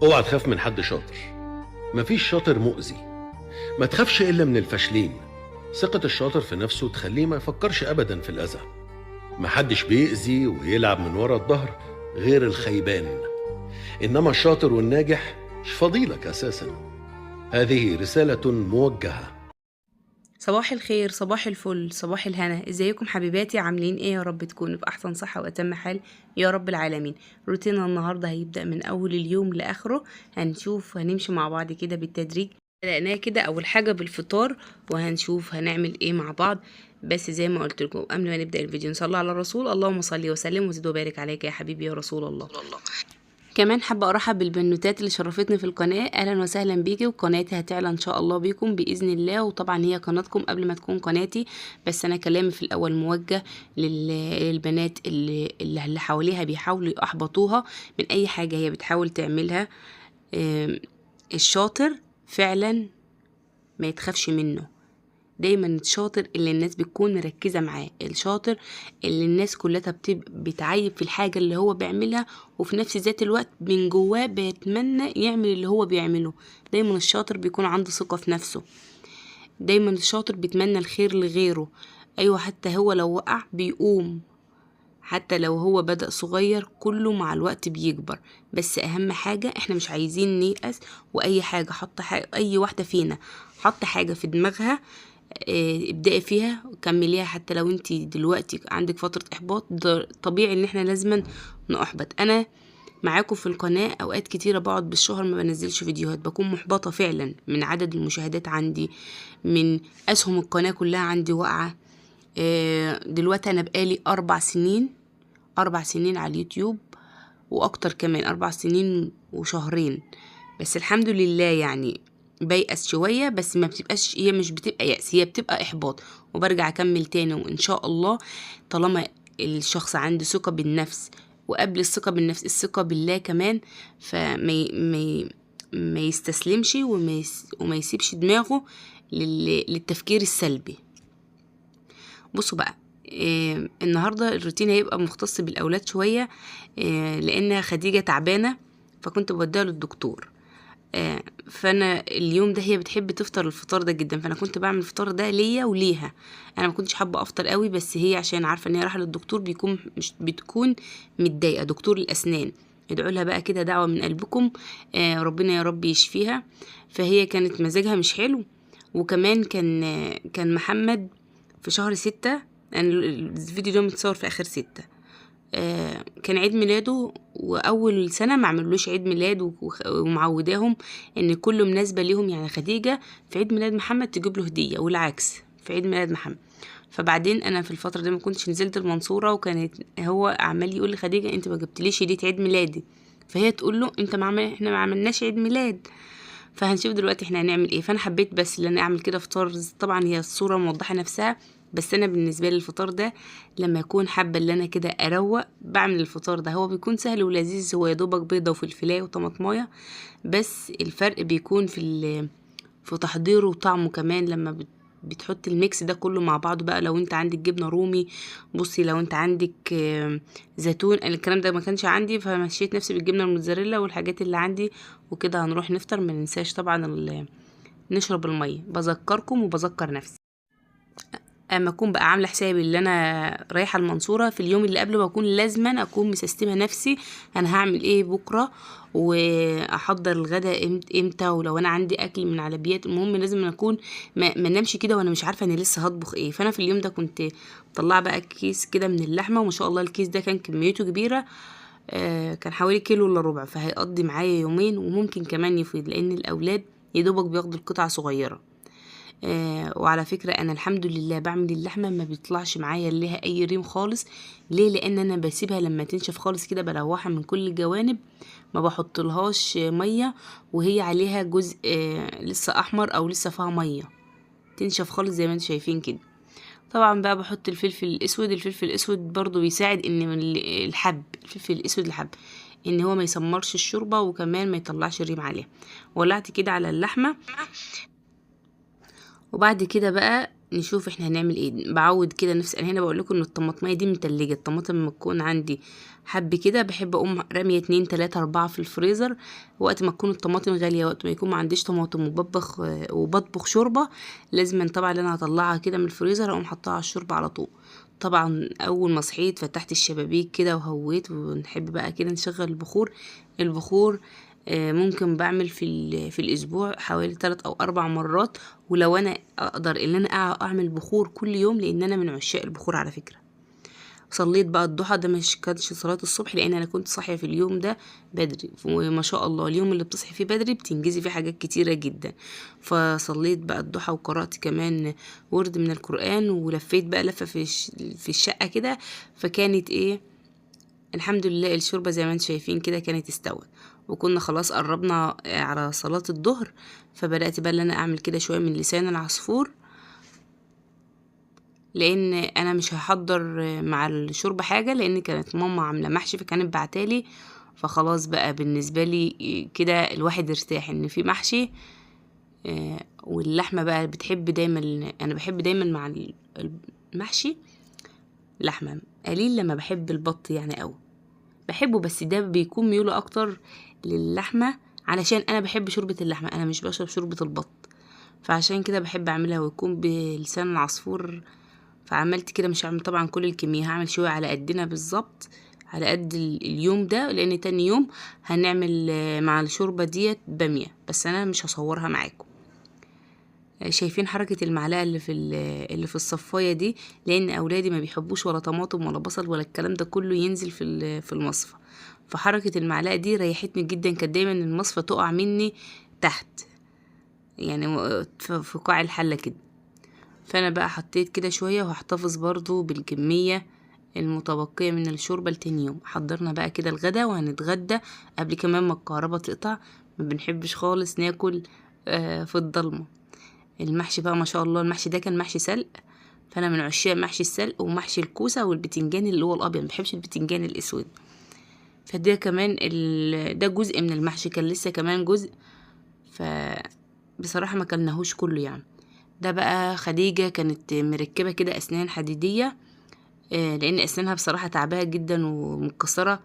اوعى تخاف من حد شاطر، مفيش شاطر مؤذي. ما تخافش إلا من الفاشلين. ثقة الشاطر في نفسه تخليه ما يفكرش أبدا في الأذى. محدش بيأذي ويلعب من ورا الظهر غير الخيبان، إنما الشاطر والناجح مش فضيلك أساسا. هذه رسالة موجهة. صباح الخير، صباح الفل، صباح الهنا. ازيكم حبيباتي؟ عاملين ايه؟ يا رب تكونوا في احسن صحة واتم حال يا رب العالمين. روتيننا النهاردة هيبدأ من اول اليوم لاخره. هنمشي مع بعض كده بالتدريج. بدأناه كده اول حاجة بالفطار، وهنشوف هنعمل ايه مع بعض. بس زي ما قلت لكم قبل ما نبدأ الفيديو نصلي على الرسول. اللهم صل وسلم وزد وبارك عليك يا حبيبي يا رسول الله. كمان حابة ارحب بالبنوتات اللي شرفتني في القناة. اهلا وسهلا بيكي، وقناتي هتعلى ان شاء الله بيكم باذن الله. وطبعا هي قناتكم قبل ما تكون قناتي، بس انا كلامي في الاول موجه للبنات اللي حواليها بيحاولوا يحبطوها من اي حاجة هي بتحاول تعملها. الشاطر فعلا ما يتخافش منه. دايما الشاطر اللي الناس بتكون مركزة معاه، الشاطر اللي الناس كلها بتعيب في الحاجة اللي هو بيعملها، وفي نفس ذات الوقت من جواه بيتمنى يعمل اللي هو بيعمله. دايما الشاطر بيكون عنده ثقة في نفسه. دايما الشاطر بيتمنى الخير لغيره. ايوه، حتى هو لو وقع بيقوم. حتى لو هو بدأ صغير كله مع الوقت بيكبر. بس اهم حاجة احنا مش عايزين نيأس. واي حاجة اي واحدة فينا حط حاجة في دماغها، ابدأي فيها وكمليها. حتى لو انت دلوقتي عندك فترة احباط، ده طبيعي ان احنا لازم نحبط. انا معاكم في القناة اوقات كتيرة بقعد بالشهر ما بنزلش فيديوهات، بكون محبطة فعلا من عدد المشاهدات عندي، من اسهم القناة كلها عندي واقعة. دلوقتي انا بقالي 4 سنين على اليوتيوب، واكتر كمان 4 سنين وشهرين. بس الحمد لله يعني بيأس شوية، بس ما بتبقاش، هي مش بتبقى يأس، هي بتبقى إحباط، وبرجع أكمل تاني. وإن شاء الله طالما الشخص عنده ثقة بالنفس، وقبل الثقة بالنفس الثقة بالله كمان، فما ي- ما ي- ما يستسلمش وما يسيبش دماغه للتفكير السلبي. بصوا بقى، النهاردة الروتين هيبقى مختص بالأولاد شوية. لأن خديجة تعبانة، فكنت بوديها للدكتور. فانا اليوم ده هي بتحب تفطر الفطار ده جدا، فانا كنت بعمل الفطار ده ليا وليها. انا ما كنتش حابه افطر قوي، بس هي عشان عارفه ان هي رايحه للدكتور مش بتكون متضايقه. دكتور الاسنان، ادعوا لها بقى كده دعوه من قلبكم، ربنا يا رب يشفيها. فهي كانت مزاجها مش حلو. وكمان كان محمد في شهر 6. يعني الفيديو ده متصور في اخر 6. كان عيد ميلاده، واول سنه ما عملوش عيد ميلاد، ومعوداهم ان كل مناسبه ليهم. يعني خديجه في عيد ميلاد محمد تجيب له هديه، والعكس في عيد ميلاد محمد. فبعدين انا في الفتره دي ما كنتش نزلت المنصوره، وكانت هو عمال يقول لخديجه انت ما جبتليش هديه عيد ميلادي. فهي تقول له احنا ما عملناش عيد ميلاد. فهنشوف دلوقتي احنا هنعمل ايه. فانا حبيت بس ان انا اعمل كده فطار. طبعا هي الصوره موضحه نفسها، بس انا بالنسبه لي الفطار ده لما يكون حابه ان انا كده اروق بعمل الفطار ده. هو بيكون سهل ولذيذ، هو يا دوبك بيضه وفلفلايه وطماطمايه، بس الفرق بيكون في تحضيره وطعمه كمان. لما بتحط الميكس ده كله مع بعضه بقى. لو انت عندك جبنه رومي، بصي لو انت عندك زيتون. الكلام ده ما كانش عندي، فمشيت نفسي بالجبنه الموتزاريلا والحاجات اللي عندي. وكده هنروح نفطر. ما ننساش طبعا نشرب الميه. بذكركم وبذكر نفسي. اما اكون بقى عامله حسابي اللي انا رايحه المنصوره، في اليوم اللي قبله بكون لازما اكون مسستمه نفسي انا هعمل ايه بكره، واحضر الغداء امتى، ولو انا عندي اكل من على بيات. المهم لازم اكون ما نمشي كده وانا مش عارفه انا لسه هطبخ ايه. فانا في اليوم ده كنت مطلعه بقى كيس كده من اللحمه، وما شاء الله الكيس ده كان كميته كبيره. كان حوالي كيلو الا ربع، فهيقضي معايا يومين وممكن كمان يفيد، لان الاولاد يدوبك بياخدوا القطعه صغيره. وعلى فكرة انا الحمد لله بعمل اللحمة ما بيطلعش معايا ليها اي ريم خالص. ليه؟ لان انا بسيبها لما تنشف خالص كده، بروحها من كل الجوانب، ما بحطلهاش مية وهي عليها جزء لسه احمر او لسه فيها مية. تنشف خالص زي ما انتم شايفين كده. طبعا بقى بحط الفلفل الاسود. الفلفل الاسود برضو بيساعد ان الفلفل الاسود الحب ان هو ما يسمرش الشوربة، وكمان ما يطلعش الريم عليها. ولعت كده على اللحمة، وبعد كده بقى نشوف احنا هنعمل ايه. بعود كده نفسي. انا هنا بقول لكم ان الطماطميه دي متلجه. الطماطم لما تكون عندي حب كده بحب اقوم راميه 2 3 4 في الفريزر، وقت ما تكون الطماطم غاليه، وقت ما يكون ما عنديش طماطم وبطبخ شوربه، لازم طبعا اللي انا هطلعها كده من الفريزر اقوم حطها على الشوربه على طول. طبعا اول ما صحيت فتحت الشبابيك كده وهويت، ونحب بقى كده نشغل البخور. ممكن بعمل في الاسبوع حوالي 3 أو 4 مرات، ولو انا اقدر ان انا اعمل بخور كل يوم، لان انا من عشاق البخور على فكره. صليت بقى الضحى، ده مش كانتش صلاه الصبح لان انا كنت صاحيه في اليوم ده بدري، وما شاء الله اليوم اللي بتصحي فيه بدري بتنجزي فيه حاجات كتيره جدا. فصليت بقى الضحى وقرات كمان ورد من القران، ولفيت بقى لفه في الشقه كده. فكانت ايه، الحمد لله الشوربة زي ما انتم شايفين كده كانت استوت، وكنا خلاص قربنا على صلاة الظهر. فبدأت بقى ان انا اعمل كده شوية من لسان العصفور، لان انا مش هحضر مع الشوربة حاجة، لان كانت ماما عاملة محشي فكانت بعتالي. فخلاص بقى بالنسبة لي كده الواحد ارتاح ان في محشي. واللحمة بقى انا بحب دايما مع المحشي لحمة قليل، لما بحب البط يعني قوي بحبه، بس ده بيكون ميوله اكتر للحمه، علشان انا بحب شوربه اللحمه، انا مش بشرب شوربه البط. فعشان كده بحب اعملها ويكون بلسان العصفور. فعملت كده، مش هعمل طبعا كل الكميه، هعمل شويه على قدنا بالظبط، على قد اليوم ده، لان تاني يوم هنعمل مع الشوربه ديت باميه، بس انا مش هصورها معاكم. شايفين حركة المعلقة اللي في الصفاية دي، لان اولادي ما بيحبوش ولا طماطم ولا بصل ولا الكلام ده كله ينزل في المصفى. فحركة المعلقة دي ريحتني جدا، كانت دايما المصفى تقع مني تحت، يعني في قاع الحلة كده. فانا بقى حطيت كده شوية، وهحتفظ برضو بالكمية المتبقية من الشوربة لتاني يوم. حضرنا بقى كده الغدا وهنتغدى قبل كمان ما الكهرباء تقطع. ما بنحبش خالص ناكل في الضلمة. المحشي بقى ما شاء الله، المحشي ده كان محشي سلق، فانا من عشاق محشي السلق ومحشي الكوسه والبتنجان اللي هو الابيض، ما بحبش البتنجان الاسود. فده كمان ده جزء من المحشي، كان لسه كمان جزء، بصراحه ما كلناهوش كله يعني. ده بقى خديجه كانت مركبه كده اسنان حديديه، لان اسنانها بصراحه تعباها جدا ومتكسره،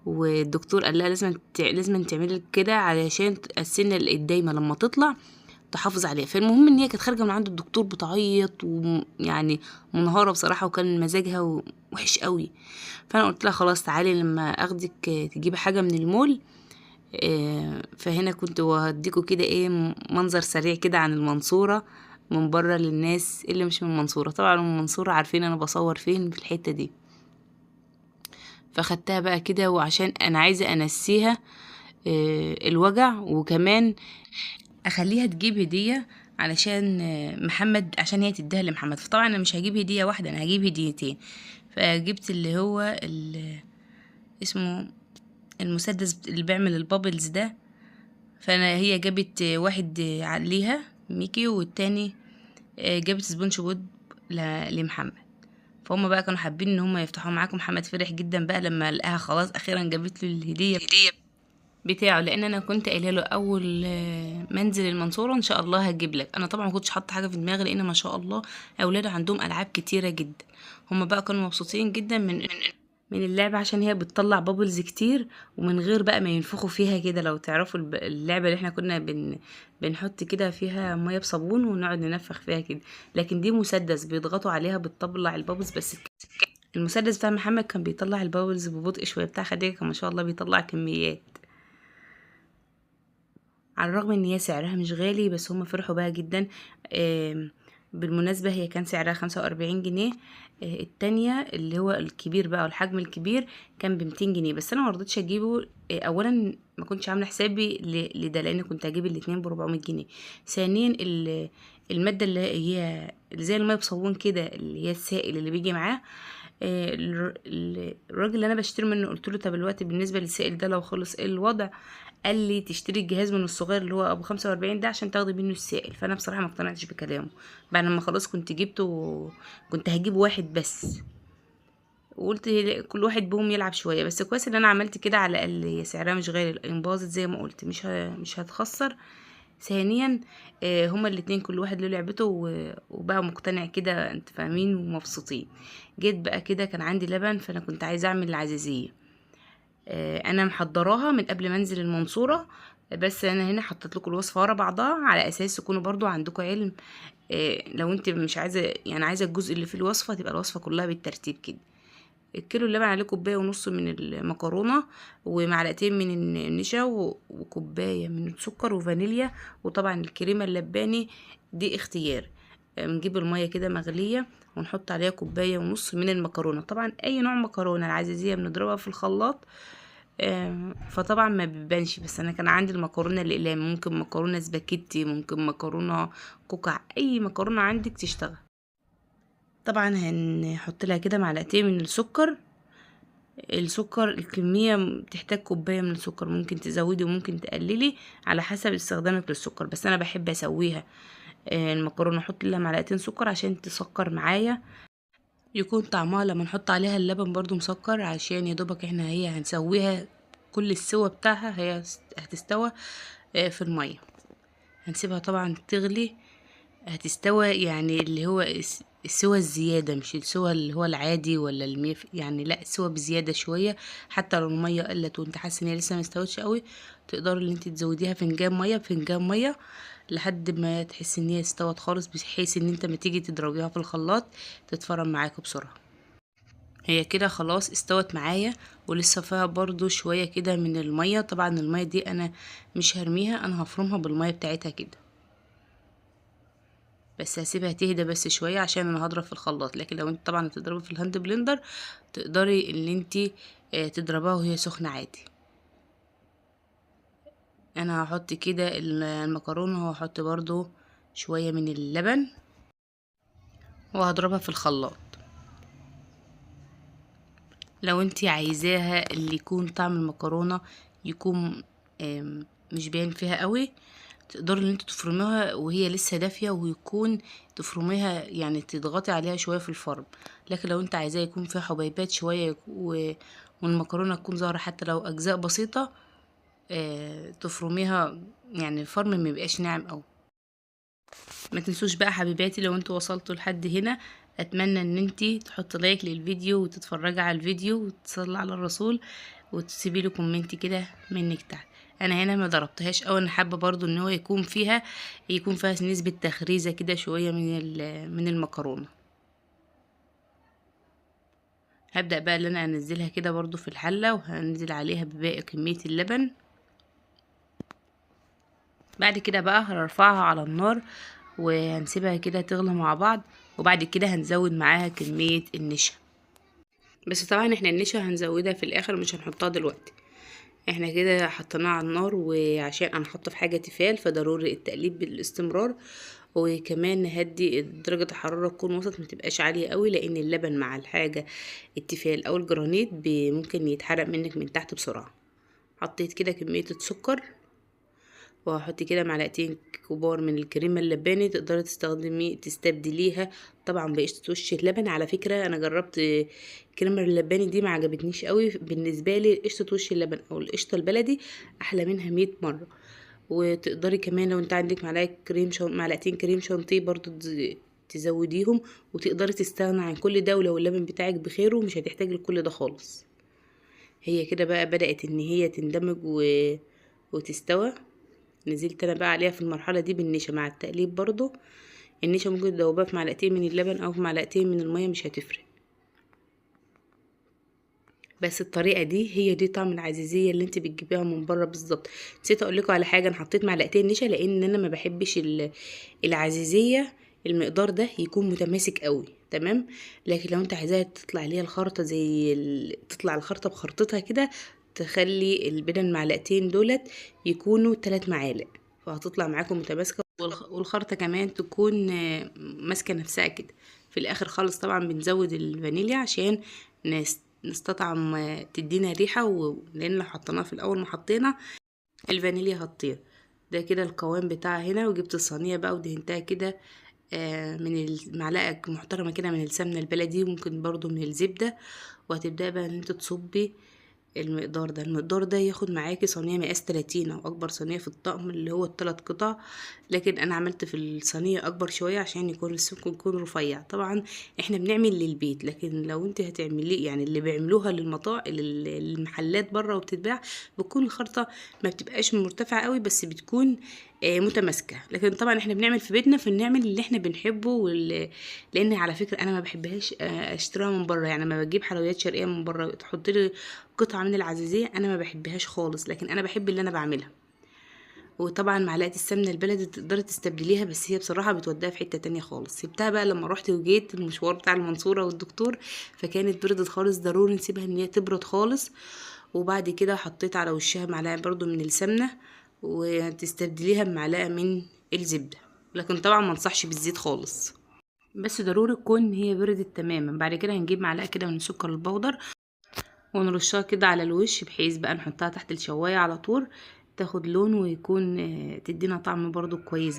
والدكتور قال لها لازم تعملي كده علشان السنه اللي الدايمه لما تطلع تحافظ عليها. فالمهم ان هي كانت خارجه من عند الدكتور بتعيط، ويعني منهاره بصراحه، وكان مزاجها وحش قوي. فانا قلت لها خلاص تعالي لما اخدك تجيبي حاجه من المول. فهنا كنت وهديكوا كده ايه منظر سريع كده عن المنصوره من بره، للناس اللي مش من المنصوره. طبعا من المنصوره عارفين انا بصور فين في الحته دي. فخدتها بقى كده، وعشان انا عايزه انسيها الوجع، وكمان اخليها تجيب هديه علشان محمد، عشان هي تديها لمحمد. فطبعا انا مش هجيب هديه واحده، انا هجيب هديتين. فجبت اللي هو اسمه المسدس اللي بيعمل البابلز ده. هي جابت واحد ليها ميكي، والتاني جابت سبونج بوب لمحمد. فهم بقى كانوا حابين ان هم يفتحوا معاكم. محمد فرح جدا بقى لما لقاها خلاص اخيرا جابت له الهديه بتاعه، لان انا كنت قايله له اول ما انزل المنصوره ان شاء الله هجيب لك. انا طبعا ما كنتش حاطه حاجه في دماغي، لان ما شاء الله اولاده عندهم العاب كتيره جدا. هم بقى كانوا مبسوطين جدا من اللعبه، عشان هي بتطلع بابلز كتير، ومن غير بقى ما ينفخوا فيها كده. لو تعرفوا اللعبه اللي احنا كنا بنحط كده فيها ميه بصابون ونقعد ننفخ فيها كده، لكن دي مسدس بيضغطوا عليها بتطلع البابلز بس. المسدس بتاع محمد كان بيطلع البابلز ببطء شويه، بتاع خديجه كان ما شاء الله بيطلع كميات. على الرغم ان هي سعرها مش غالي، بس هم فرحوا بها جدا. بالمناسبة هي كان سعرها 45 جنيه. التانية اللي هو الكبير بقى والحجم الكبير كان ب200 جنيه، بس انا مرضتش اجيبه. اولا ما كنتش عامله حسابي لده، لان كنت هجيب الاتنين ب400 جنيه. ثانيا المادة اللي هي زي المية بصابون كده، اللي هي السائل اللي بيجي معاه. الراجل اللي انا بشتري منه قلت له طب الوقت بالنسبه للسائل ده لو خلص ايه الوضع؟ قال لي تشتري الجهاز من الصغير اللي هو ابو 45 ده عشان تاخدي منه السائل. فانا بصراحه ما اقتنعتش بكلامه. بعد ما خلاص كنت جبته، كنت هجيب واحد بس، وقلت كل واحد بهم يلعب شويه. بس كويس ان انا عملت كده، على الاقل هي سعرها مش غالي، انباظت زي ما قلت مش هتخسر. ثانيا هما الاتنين كل واحد له لعبته وبقى مقتنع كده، انت فاهمين، ومبسوطين. جيت بقى كده كان عندي لبن، فانا كنت عايزه اعمل العزيزيه. انا محضراها من قبل ما انزل المنصوره، بس انا هنا حطيت لكم الوصفه ورا بعضها على اساس تكونوا برضو عندكم علم. لو انت مش عايزه، يعني عايزه الجزء اللي في الوصفه تبقى الوصفه كلها بالترتيب كده. الكيلو اللبن عليه كوبايه ونص من المكرونه، ومعلقتين من النشا، وكوبايه من السكر وفانيليا، وطبعا الكريمه اللباني دي اختيار. بنجيب الميه كده مغليه ونحط عليها كوبايه ونص من المكرونه، طبعا اي نوع مكرونه. العزيزيه بنضربها في الخلاط، فطبعا ما بيبانش، بس انا كان عندي المكرونه الاقلام، ممكن مكرونه سباكيتي، ممكن مكرونه كوكع، اي مكرونه عندك تشتغل. طبعا هنحط لها كده معلقتين من السكر. الكمية بتحتاج كوباية من السكر، ممكن تزودي وممكن تقللي على حسب استخدامك للسكر، بس انا بحب اسويها المكرونة احط لها معلقتين سكر عشان تسكر معايا، يكون طعمها لما نحط عليها اللبن برضو مسكر، عشان يا دوبك احنا هي هنسويها كل السوا بتاعها هي هتستوى في المية. هنسيبها طبعا تغلي، هتستوى يعني اللي هو السوى الزيادة، مش السوى اللي هو العادي ولا يعني لا، السوى بزيادة شوية. حتى لو المية قلت وانت حاسة ان هي لسه مستوتش قوي، تقدري ان انت تزوديها فنجان مية بفنجان مية لحد ما تحسي ان هي استوت خالص، بحيث ان انت ما تيجي تضربيها في الخلاط تتفرم معاك بسرعة. هي كده خلاص استوت معايا، ولسه فيها برضو شوية كده من المية. طبعا المية دي انا مش هرميها، انا هفرمها بالمية بتاعتها كده، بس هسيبها تهدى بس شوية عشان انا هضرب في الخلاط. لكن لو انت طبعا بتضربي في الهاند بلندر، تقدري ان انت تضربها وهي سخنة عادي. انا هحط كده المكرونة، وهحط برضو شوية من اللبن، وهضربها في الخلاط. لو انت عايزاها اللي يكون طعم المكرونة يكون مش باين فيها قوي، تقدري ان انت تفرميها وهي لسه دافيه، ويكون تفرميها يعني تضغطي عليها شويه في الفرن. لكن لو انت عايزاه يكون فيها حبيبات شويه والمكرونه تكون ظاهره حتى لو اجزاء بسيطه، تفرميها، يعني الفرن ما يبقاش ناعم قوي. ما تنسوش بقى حبيباتي، لو انتوا وصلتوا لحد هنا، اتمنى ان انتي تحطوا لايك للفيديو وتتفرجي على الفيديو وتصلي على الرسول، وتسيبي له كومنت كده منك تحت. انا هنا ما ضربتهاش قوي، انا حابه برضو ان هو يكون فيها نسبه تخريزه كده شويه من المكرونه. هبدا بقى ان انا انزلها كده برضو في الحله، وهنزل عليها بباقي كميه اللبن. بعد كده بقى هنرفعها على النار وهنسيبها كده تغلى مع بعض، وبعد كده هنزود معاها كمية النشا. بس طبعا احنا النشا هنزودها في الاخر، مش هنحطها دلوقتي. احنا كده حطيناها على النار، وعشان انا حاطه في حاجه تيفال فضروري التقليب بالاستمرار، وكمان نهدي درجه الحراره تكون وسط، ما تبقاش عاليه قوي، لان اللبن مع الحاجه التيفال او الجرانيت ممكن يتحرق منك من تحت بسرعه. حطيت كده كميه السكر، وهحط كده معلقتين كبار من الكريمه اللباني، تقدري تستبدليها طبعا بقشطه وش اللبن. على فكره انا جربت الكريمه اللباني دي ما عجبتنيش قوي، بالنسبه لي قشطه وش اللبن او القشطه البلدي احلى منها 100 مره. وتقدري كمان لو انت عندك معلقتين كريم شانتيه برضو تزوديهم، وتقدري تستغنى عن كل ده، ولو اللبن بتاعك بخيره مش هتحتاج لكل ده خالص. هي كده بقى بدأت ان هي تندمج وتستوى. نزلت انا بقى عليها في المرحله دي بالنشا مع التقليب برضو. النشا ممكن تدوبها في معلقتين من اللبن او في معلقتين من الميه، مش هتفرق. بس الطريقه دي هي دي طعم العزيزيه اللي انت بتجيبيها من بره بالظبط. نسيت اقول لكم على حاجه، انا حطيت معلقتين نشا لان انا ما بحبش العزيزيه المقدار ده يكون متماسك قوي، تمام. لكن لو انت عايزاها تطلع ليها الخرطه تطلع الخرطه بخرطتها كده، تخلي البدن معلقتين دولت يكونوا 3 معالق، فهتطلع معاكم متماسكه، والخرطه كمان تكون ماسكه نفسها كده. في الاخر خالص طبعا بنزود الفانيليا عشان نستطعم تدينا ريحه، لان لو حطيناها في الاول ما حطينا الفانيليا هتطير. ده كده القوام بتاعها هنا. وجبت الصينيه بقى ودهنتها كده من المعلقه محترمه كده من السمنه البلدي، وممكن برضو من الزبده. وهتبدأ بقى ان انت تصبي المقدار ده ياخد معاكي صينيه مقاس 30 او اكبر صينيه في الطقم اللي هو الثلاث قطع. لكن انا عملت في الصينيه اكبر شويه عشان يكون السمك يكون رفيع. طبعا احنا بنعمل للبيت، لكن لو انت هتعملي يعني اللي بيعملوها للمحلات بره وبتتباع، بتكون الخرطه ما بتبقاش مرتفعه قوي، بس بتكون متماسكه. لكن طبعا احنا بنعمل في بيتنا، فنعمل اللي احنا بنحبه لان على فكره انا ما بحبهاش اشتريها من بره. يعني لما بجيب حلويات شرقيه من بره تحط لي قطعه من العزيزيه، انا ما بحبهاش خالص، لكن انا بحب اللي انا بعملها. وطبعا معلقه السمنه البلدي تقدري تستبدليها، بس هي بصراحه بتوديها في حته تانية خالص. سبتها بقى لما رحت وجيت المشوار بتاع المنصوره والدكتور، فكانت بردت خالص. ضروري نسيبها ان هي تبرد خالص. وبعد كده حطيت على وشها معلقه برضو من السمنه، وتستبدليها بمعلقه من الزبده. لكن طبعا ما انصحش بالزيت خالص، بس ضروري تكون هي بردت تماما. بعد كده هنجيب معلقه كده من السكر البودر ونرشها كده على الوش، بحيث بقى نحطها تحت الشوايه على طول تاخد لون ويكون تدينا طعم برضو كويس.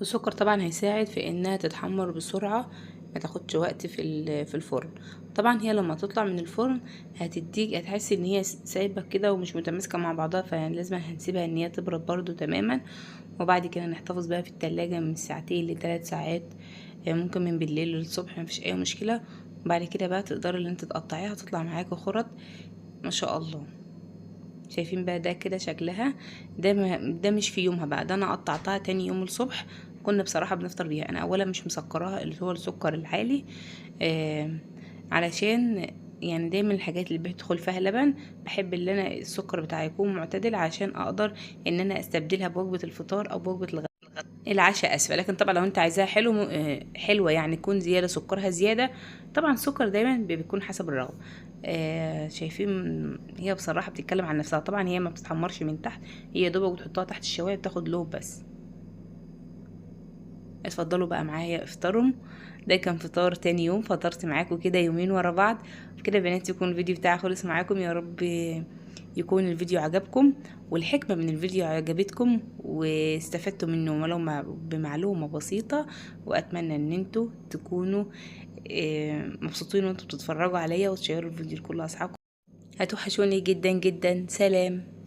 السكر طبعا هيساعد في انها تتحمر بسرعه، ما تاخدش وقت في الفرن. طبعا هي لما تطلع من الفرن هتحسي ان هي سايبه كده ومش متماسكه مع بعضها، فيعني لازم هنسيبها ان هي تبرد برضو تماما. وبعد كده نحتفظ بقى في التلاجة من ساعتين ل3 ساعات، ممكن من بالليل للصبح، مفيش اي مشكله. وبعد كده بقى تقدري ان انت تقطعيها تطلع معاكي خرط ما شاء الله. شايفين بقى ده كده شكلها. ده مش في يومها بقى، ده انا قطعتها تاني يوم الصبح. كنا بصراحة بنفطر بيها. انا اولا مش مسكراها اللي هو السكر العالي، علشان يعني دايما الحاجات اللي بتدخل فيها لبن بحب ان انا السكر بتاعي يكون معتدل، عشان اقدر ان انا استبدلها بوجبة الفطار او بوجبة العشاء اسفه. لكن طبعا لو انت عايزاها حلوه يعني تكون زياده، سكرها زياده. طبعا السكر دايما بيكون حسب الرغبه. شايفين هي بصراحه بتتكلم عن نفسها. طبعا هي ما بتتحمرش من تحت، هي دوبك بتحطها تحت الشوايه بتاخد لون بس. اتفضلوا بقى معايا افطروا. ده كان فطار تاني يوم، فطرت معاكم كده يومين ورا بعض. كده يا بنات يكون الفيديو بتاعي خلص معاكم. يا رب يكون الفيديو عجبكم والحكمة من الفيديو عجبتكم واستفدتوا منه ولو بمعلومة بسيطة. واتمنى ان انتوا تكونوا مبسوطين وانتوا بتتفرجوا عليا، وتشيروا الفيديو لكل اصحابكم. هتوحشوني جدا جدا. سلام.